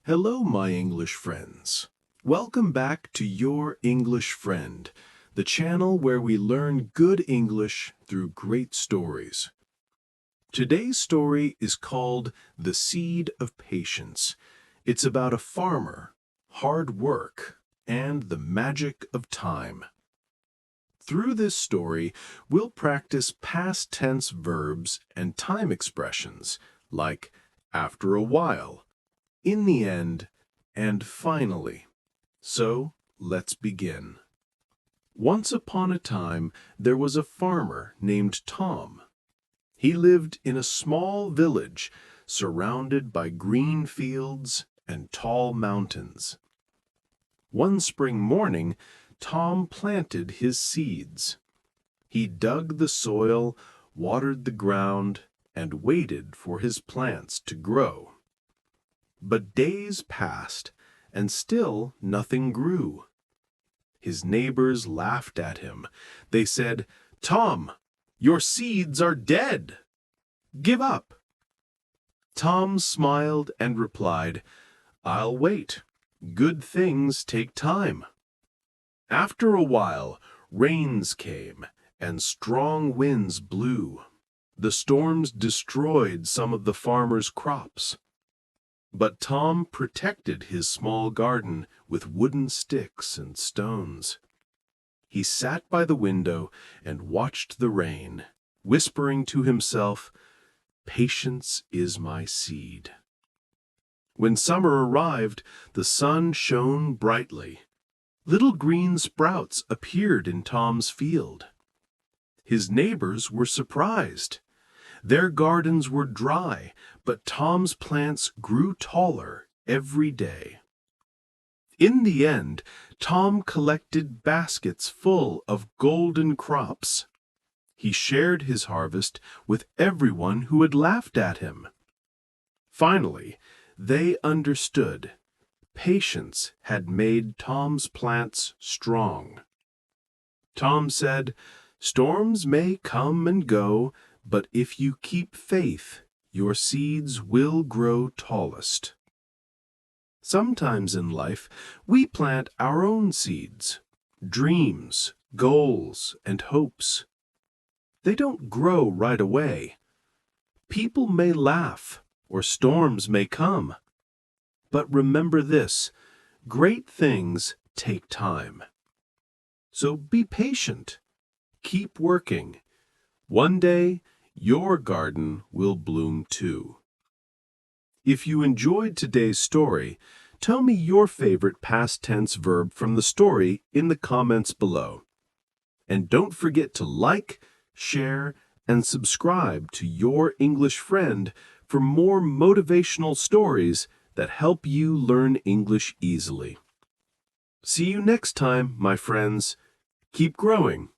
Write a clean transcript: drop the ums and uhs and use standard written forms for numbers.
Hello, my English friends. Welcome back to Your English Friend, the channel where we learn good English through great stories. Today's story is called The Seed of Patience. It's about a farmer, hard work, and the magic of time. Through this story, we'll practice past tense verbs and time expressions like after a while, in the end, and finally. So, let's begin. Once upon a time, there was a farmer named Tom. He lived in a small village surrounded by green fields and tall mountains. One spring morning, Tom planted his seeds. He dug the soil, watered the ground, and waited for his plants to grow. But days passed, and still nothing grew. His neighbors laughed at him. They said, "Tom, your seeds are dead. Give up." Tom smiled and replied, "I'll wait. Good things take time." After a while, rains came, and strong winds blew. The storms destroyed some of the farmer's crops. But Tom protected his small garden with wooden sticks and stones. He sat by the window and watched the rain, whispering to himself, "Patience is my seed." When summer arrived, the sun shone brightly. Little green sprouts appeared in Tom's field. His neighbors were surprised. Their gardens were dry, but Tom's plants grew taller every day. In the end, Tom collected baskets full of golden crops. He shared his harvest with everyone who had laughed at him. Finally, they understood. Patience had made Tom's plants strong. Tom said, "Storms may come and go, but if you keep faith, your seeds will grow tallest." Sometimes in life, we plant our own seeds, dreams, goals, and hopes. They don't grow right away. People may laugh, or storms may come. But remember this, great things take time. So be patient. Keep working. One day, your garden will bloom too. If you enjoyed today's story, tell me your favorite past tense verb from the story in the comments below. And don't forget to like, share, and subscribe to Your English Friend for more motivational stories that help you learn English easily. See you next time, my friends. Keep growing.